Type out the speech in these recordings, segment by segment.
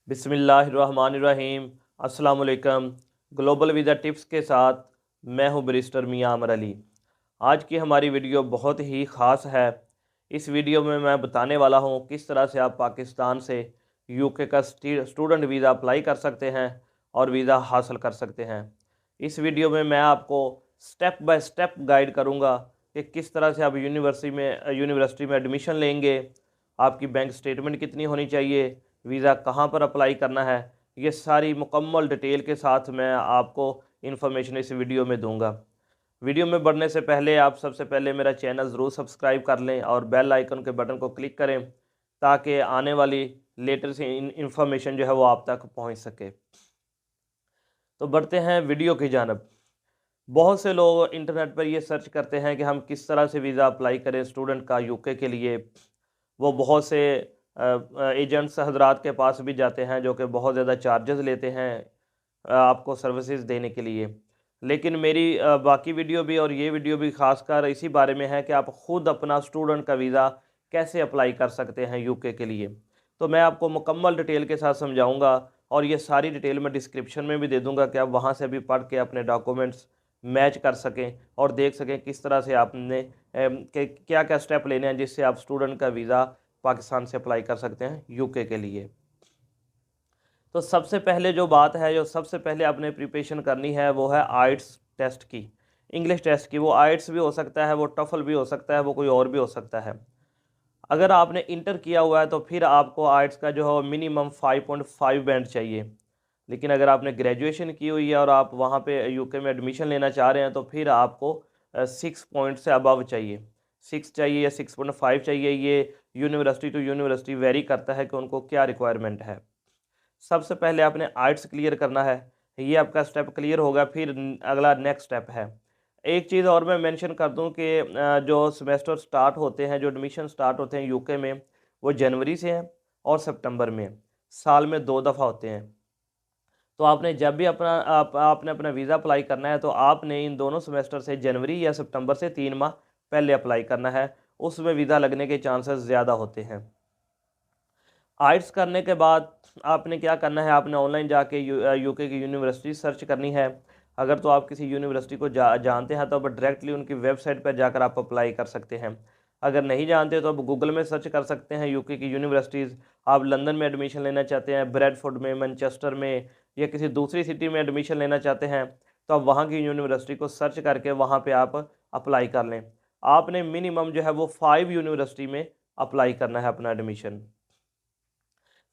बिस्मिल्लाहिर्रहमानिर्रहीम। अस्सलाम वालेकुम। ग्लोबल वीज़ा टिप्स के साथ मैं हूं बैरिस्टर मियां अमर अली। आज की हमारी वीडियो बहुत ही ख़ास है। इस वीडियो में मैं बताने वाला हूं किस तरह से आप पाकिस्तान से यूके का स्टूडेंट वीज़ा अप्लाई कर सकते हैं और वीज़ा हासिल कर सकते हैं। इस वीडियो में मैं आपको स्टेप बाय स्टेप गाइड करूंगा कि किस तरह से आप यूनिवर्सिटी में एडमिशन लेंगे, आपकी बैंक स्टेटमेंट कितनी होनी चाहिए, वीज़ा कहाँ पर अप्लाई करना है। ये सारी मुकम्मल डिटेल के साथ मैं आपको इन्फॉर्मेशन इस वीडियो में दूंगा। वीडियो में बढ़ने से पहले आप सबसे पहले मेरा चैनल ज़रूर सब्सक्राइब कर लें और बेल आइकन के बटन को क्लिक करें ताकि आने वाली लेटेस्ट इन्फॉर्मेशन जो है वो आप तक पहुंच सके। तो बढ़ते हैं वीडियो की जानब। बहुत से लोग इंटरनेट पर ये सर्च करते हैं कि हम किस तरह से वीज़ा अप्लाई करें स्टूडेंट का यूके के लिए। वो बहुत से एजेंट्स हजरात के पास भी जाते हैं जो कि बहुत ज़्यादा चार्जेस लेते हैं आपको सर्विसेज देने के लिए। लेकिन मेरी बाकी वीडियो भी और ये वीडियो भी खासकर इसी बारे में है कि आप ख़ुद अपना स्टूडेंट का वीज़ा कैसे अप्लाई कर सकते हैं यूके के लिए। तो मैं आपको मुकम्मल डिटेल के साथ समझाऊंगा और ये सारी डिटेल मैं डिस्क्रिप्शन में भी दे दूंगा कि आप वहाँ से भी पढ़ के अपने डॉक्यूमेंट्स मैच कर सकें और देख सकें किस तरह से आपने क्या क्या स्टेप लेने हैं जिससे आप स्टूडेंट का वीज़ा पाकिस्तान से अप्लाई कर सकते हैं यूके के लिए। तो सबसे पहले जो बात है, जो सबसे पहले आपने प्रिपरेशन करनी है वो है आइट्स टेस्ट की, इंग्लिश टेस्ट की। वो आइट्स भी हो सकता है, वो टफल भी हो सकता है, वो कोई और भी हो सकता है। अगर आपने इंटर किया हुआ है तो फिर आपको आइट्स का जो है मिनिमम 5.5 बैंड चाहिए। लेकिन अगर आपने ग्रेजुएशन की हुई है और आप वहाँ पे यूके में एडमिशन लेना चाह रहे हैं तो फिर आपको 6 पॉइंट से अबव चाहिए। 6 चाहिए या 6.5 चाहिए, ये यूनिवर्सिटी टू यूनिवर्सिटी वेरी करता है कि उनको क्या रिक्वायरमेंट है। सबसे पहले आपने आइट्स क्लियर करना है, ये आपका स्टेप क्लियर होगा। फिर अगला नेक्स्ट स्टेप है। एक चीज़ और मैं मेंशन कर दूं कि जो सेमेस्टर स्टार्ट होते हैं, जो एडमिशन स्टार्ट होते हैं यूके में, वो जनवरी से हैं और सितंबर में, साल में 2 दफ़ा होते हैं। तो आपने जब भी आपने अपना वीज़ा अप्लाई करना है तो आपने इन दोनों सेमेस्टर से जनवरी या सितंबर से 3 माह पहले अप्लाई करना है, उसमें वीज़ा लगने के चांसेस ज़्यादा होते हैं। आइट्स करने के बाद आपने क्या करना है, आपने ऑनलाइन जाके यूके की यूनिवर्सिटी सर्च करनी है। अगर तो आप किसी यूनिवर्सिटी को जानते हैं तो आप डायरेक्टली उनकी वेबसाइट पर जाकर आप अप्लाई कर सकते हैं। अगर नहीं जानते तो आप गूगल में सर्च कर सकते हैं यूके की यूनिवर्सिटीज़। आप लंदन में एडमिशन लेना चाहते हैं, ब्रैडफोर्ड में, मैनचेस्टर में या किसी दूसरी सिटी में एडमिशन लेना चाहते हैं तो आप वहाँ की यूनिवर्सिटी को सर्च करके वहाँ पर आप अप्लाई कर लें। आपने मिनिमम जो है वो 5 यूनिवर्सिटी में अप्लाई करना है अपना एडमिशन।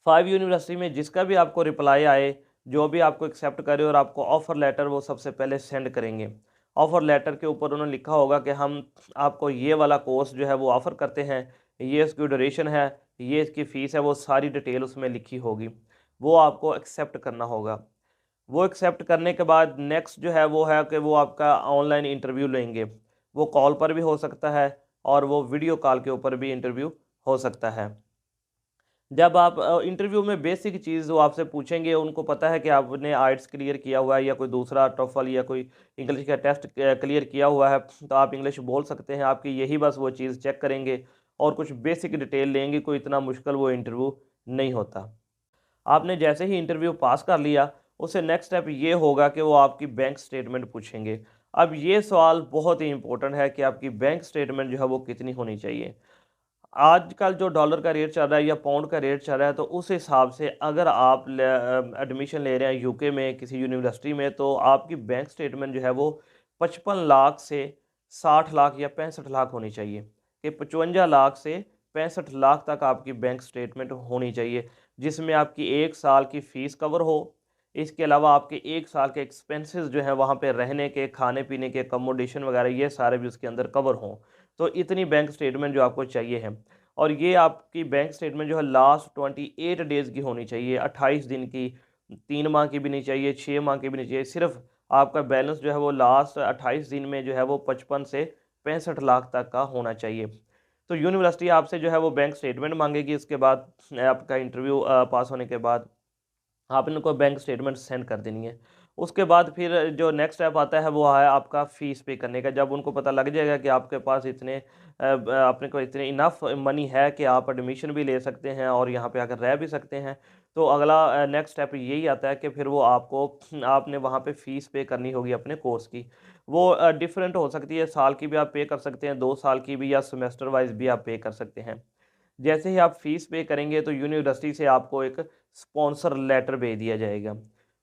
5 यूनिवर्सिटी में जिसका भी आपको रिप्लाई आए, जो भी आपको एक्सेप्ट करे और आपको ऑफ़र लेटर वो सबसे पहले सेंड करेंगे। ऑफ़र लेटर के ऊपर उन्होंने लिखा होगा कि हम आपको ये वाला कोर्स जो है वो ऑफ़र करते हैं, ये इसकी ड्यूरेशन है, ये इसकी फ़ीस है, वो सारी डिटेल उसमें लिखी होगी। वो आपको एक्सेप्ट करना होगा। वो एक्सेप्ट करने के बाद नेक्स्ट जो है वो है कि वो आपका ऑनलाइन इंटरव्यू लेंगे। वो कॉल पर भी हो सकता है और वो वीडियो कॉल के ऊपर भी इंटरव्यू हो सकता है। जब आप इंटरव्यू में बेसिक चीज़ वो आपसे पूछेंगे, उनको पता है कि आपने आइट्स क्लियर किया हुआ है या कोई दूसरा टोफल या कोई इंग्लिश का टेस्ट क्लियर किया हुआ है, तो आप इंग्लिश बोल सकते हैं। आपकी यही बस वो चीज़ चेक करेंगे और कुछ बेसिक डिटेल लेंगे, कोई इतना मुश्किल वो इंटरव्यू नहीं होता। आपने जैसे ही इंटरव्यू पास कर लिया, उससे नेक्स्ट स्टेप ये होगा कि वो आपकी बैंक स्टेटमेंट पूछेंगे। अब ये सवाल बहुत ही इंपॉर्टेंट है कि आपकी बैंक स्टेटमेंट जो है वो कितनी होनी चाहिए। आजकल जो डॉलर का रेट चल रहा है या पाउंड का रेट चल रहा है, तो उस हिसाब से अगर आप एडमिशन ले रहे हैं यूके में किसी यूनिवर्सिटी में, तो आपकी बैंक स्टेटमेंट जो है वो 55 लाख से 60 लाख या 65 लाख होनी चाहिए। कि 55 लाख से 65 लाख तक आपकी बैंक स्टेटमेंट होनी चाहिए, जिसमें आपकी 1 साल की फ़ीस कवर हो। इसके अलावा आपके 1 साल के एक्सपेंसेस जो हैं वहाँ पे रहने के, खाने पीने के, अकोमोडेशन वगैरह, ये सारे भी उसके अंदर कवर हों। तो इतनी बैंक स्टेटमेंट जो आपको चाहिए है। और ये आपकी बैंक स्टेटमेंट जो है लास्ट 28 डेज़ की होनी चाहिए, 28 दिन की। 3 माह की भी नहीं चाहिए, 6 माह की भी नहीं चाहिए। सिर्फ आपका बैलेंस जो है वो लास्ट 28 दिन में जो है वो 55 से 65 लाख तक का होना चाहिए। तो यूनिवर्सिटी आपसे जो है वो बैंक स्टेटमेंट मांगेगी। इसके बाद आपका इंटरव्यू पास होने के बाद आपने उनको बैंक स्टेटमेंट सेंड कर देनी है। उसके बाद फिर जो नेक्स्ट स्टेप आता है वो है आपका फ़ीस पे करने का। जब उनको पता लग जाएगा कि आपके पास अपने को इतने इनफ मनी है कि आप एडमिशन भी ले सकते हैं और यहाँ पे आकर रह भी सकते हैं, तो अगला नेक्स्ट स्टेप यही आता है कि फिर वो आपने वहाँ पे फ़ीस पे करनी होगी अपने कोर्स की। वो डिफरेंट हो सकती है, साल की भी आप पे कर सकते हैं, 2 साल की भी, या सेमेस्टर वाइज़ भी आप पे कर सकते हैं। जैसे ही आप फ़ीस पे करेंगे तो यूनिवर्सिटी से आपको एक स्पॉन्सर लेटर भेज दिया जाएगा।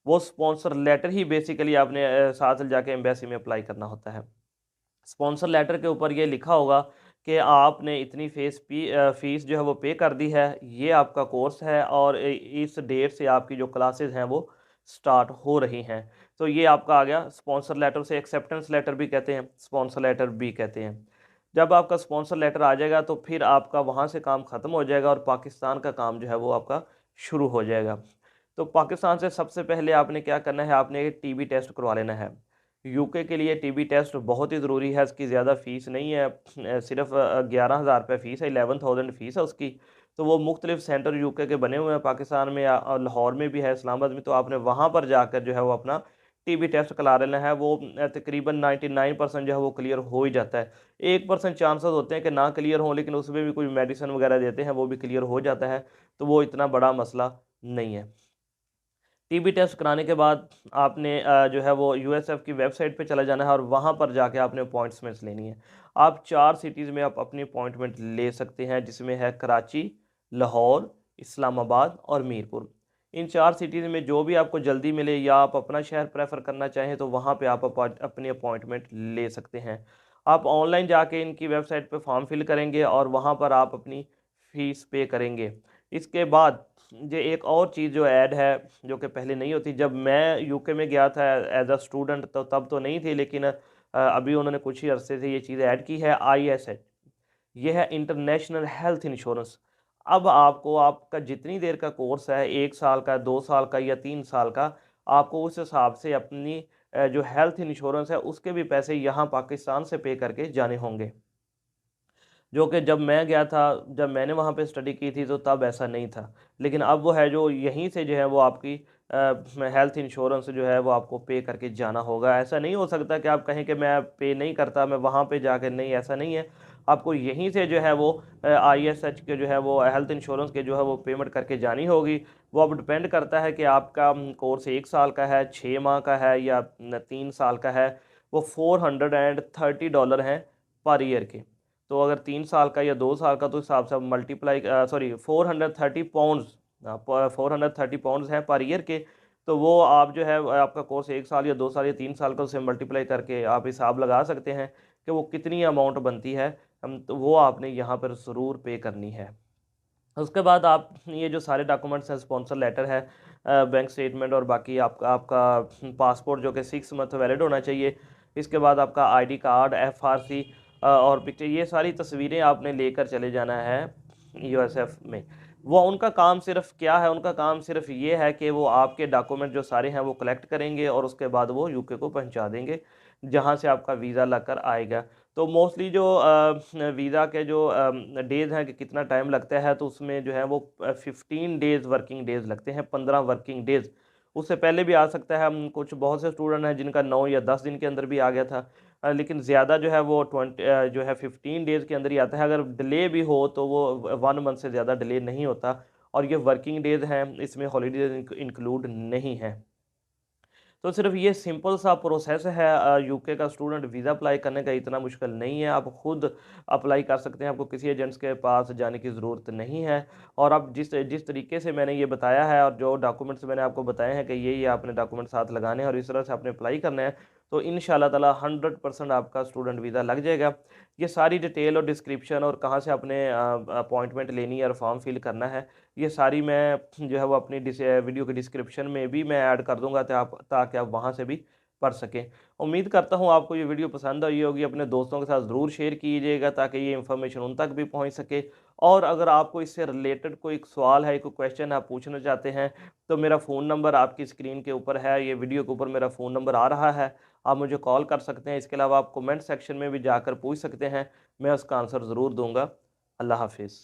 वो स्पॉन्सर लेटर ही बेसिकली आपने साथ जाके एम्बेसी में अप्लाई करना होता है। स्पॉन्सर लेटर के ऊपर ये लिखा होगा कि आपने इतनी फ़ीस जो है वो पे कर दी है, ये आपका कोर्स है और इस डेट से आपकी जो क्लासेस हैं वो स्टार्ट हो रही हैं। तो ये आपका आ गया स्पॉन्सर लेटर, से एक्सेप्टेंस लेटर भी कहते हैं, स्पॉन्सर लेटर भी कहते हैं। जब आपका स्पॉन्सर लेटर आ जाएगा तो फिर आपका वहाँ से काम ख़त्म हो जाएगा और पाकिस्तान का काम जो है वो आपका शुरू हो जाएगा। तो पाकिस्तान से सबसे पहले आपने क्या करना है, आपने टीबी टेस्ट करवा लेना है। यूके के लिए टीबी टेस्ट बहुत ही ज़रूरी है, इसकी ज़्यादा फ़ीस नहीं है, सिर्फ 11,000 रुपये फ़ीस है, 11,000 फ़ीस है उसकी। तो वो मुख्तलिफ सेंटर यूके के बने हुए हैं पाकिस्तान में, और लाहौर में भी है, इस्लामाबाद में, तो आपने वहाँ पर जाकर जो है वो अपना टीबी टेस्ट करा लेना है। वो तकरीबन 99% जो है वो क्लियर हो ही जाता है। 1% चांसेस होते हैं कि ना क्लियर हों, लेकिन उसमें भी कोई मेडिसिन वगैरह देते हैं, वो भी क्लियर हो जाता है, तो वो इतना बड़ा मसला नहीं है। टीबी टेस्ट कराने के बाद आपने जो है वो यूएसएफ की वेबसाइट पे चला जाना है और वहाँ पर जाके आपने अपॉइंटमेंट्स लेनी है। आप 4 सिटीज़ में आप अपनी अपॉइंटमेंट ले सकते हैं, जिसमें है कराची, लाहौर, इस्लामाबाद और मीरपुर। इन 4 सिटीज़ में जो भी आपको जल्दी मिले, या आप अपना शहर प्रेफ़र करना चाहें तो वहाँ पे आप अपनी अपॉइंटमेंट ले सकते हैं। आप ऑनलाइन जाके इनकी वेबसाइट पे फॉर्म फिल करेंगे और वहाँ पर आप अपनी फ़ीस पे करेंगे। इसके बाद ये एक और चीज़ जो ऐड है, जो कि पहले नहीं होती, जब मैं यूके में गया था एज अ स्टूडेंट, तो तब तो नहीं थी, लेकिन अभी उन्होंने कुछ ही अरसे से ये चीज़ ऐड की है, आईएसएच। ये है इंटरनेशनल हेल्थ इंश्योरेंस। अब आपको आपका जितनी देर का कोर्स है, 1 साल का, 2 साल का या 3 साल का, आपको उस हिसाब से अपनी जो हेल्थ इंश्योरेंस है उसके भी पैसे यहाँ पाकिस्तान से पे करके जाने होंगे। जो कि जब मैं गया था, जब मैंने वहाँ पे स्टडी की थी, तो तब ऐसा नहीं था। लेकिन अब वो है, जो यहीं से जो है वो आपकी हेल्थ इंश्योरेंस जो है वो आपको पे करके जाना होगा। ऐसा नहीं हो सकता कि आप कहें कि मैं पे नहीं करता, मैं वहाँ पे जाकर, नहीं, ऐसा नहीं है। आपको यहीं से जो है वो आईएसएच के जो है वो हेल्थ इंश्योरेंस के जो है वो पेमेंट करके जानी होगी। वो अब डिपेंड करता है कि आपका कोर्स 1 साल का है, 6 माह का है, या 3 साल का है। वो $430 हैं पर ईयर के। तो अगर 3 साल का या 2 साल का, तो हिसाब से मल्टीप्लाई, सॉरी, 430 पाउंड्स, 430 पाउंड्स हैं पर ईयर के। तो वो आप जो है आपका कोर्स 1 साल या 2 साल या 3 साल का, उसे मल्टीप्लाई करके आप हिसाब लगा सकते हैं कि वो कितनी अमाउंट बनती है। तो वो आपने यहाँ पर ज़रूर पे करनी है। उसके बाद आप ये जो सारे डॉक्यूमेंट्स हैं, स्पॉन्सर लेटर है, बैंक स्टेटमेंट, और बाकी आपका आपका पासपोर्ट जो कि 6 मंथ वैलिड होना चाहिए। इसके बाद आपका आईडी कार्ड, एफआरसी और पिक्चर, ये सारी तस्वीरें आपने लेकर चले जाना है यूएसएफ में। वो उनका काम सिर्फ क्या है, उनका काम सिर्फ ये है कि वो आपके डॉक्यूमेंट जो सारे हैं वो कलेक्ट करेंगे और उसके बाद वो यूके को पहुंचा देंगे, जहां से आपका वीज़ा लगकर आएगा। तो मोस्टली जो वीज़ा के जो डेज़ हैं कि कितना टाइम लगता है, तो उसमें जो है वो 15 डेज़ वर्किंग डेज़ लगते हैं, 15 वर्किंग डेज़। उससे पहले भी आ सकता है। हम कुछ बहुत से स्टूडेंट हैं जिनका 9 या 10 दिन के अंदर भी आ गया था। लेकिन ज़्यादा जो है वो 15 डेज़ के अंदर ही आता है। अगर डिले भी हो तो वो 1 मंथ से ज़्यादा डिले नहीं होता, और ये वर्किंग डेज़ हैं, इसमें हॉलीडेज़ इंक्लूड नहीं है। तो सिर्फ ये सिंपल सा प्रोसेस है यूके का स्टूडेंट वीज़ा अप्लाई करने का, इतना मुश्किल नहीं है। आप खुद अप्लाई कर सकते हैं, आपको किसी एजेंट्स के पास जाने की ज़रूरत नहीं है। और अब जिस जिस तरीके से मैंने ये बताया है, और जो डॉक्यूमेंट्स मैंने आपको बताए हैं कि ये आपने डॉक्यूमेंट साथ लगाने हैं और इस तरह से आपने अप्लाई करना है, तो इंशाल्लाह ताला 100% आपका स्टूडेंट वीज़ा लग जाएगा। ये सारी डिटेल और डिस्क्रिप्शन, और कहाँ से आपने अपॉइंटमेंट लेनी है और फॉर्म फिल करना है, ये सारी मैं जो है वो अपनी वीडियो के डिस्क्रिप्शन में भी मैं ऐड कर दूंगा, ताकि आप वहाँ से भी पढ़ सकें। उम्मीद करता हूँ आपको ये वीडियो पसंद आई होगी। अपने दोस्तों के साथ ज़रूर शेयर कीजिएगा ताकि ये इन्फॉर्मेशन उन तक भी पहुँच सके। और अगर आपको इससे रिलेटेड कोई सवाल है, कोई क्वेश्चन आप पूछना चाहते हैं, तो मेरा फ़ोन नंबर आपकी स्क्रीन के ऊपर है, ये वीडियो के ऊपर मेरा फ़ोन नंबर आ रहा है, आप मुझे कॉल कर सकते हैं। इसके अलावा आप कमेंट सेक्शन में भी जाकर पूछ सकते हैं, मैं उसका आंसर ज़रूर दूँगा। अल्लाह हाफिज़।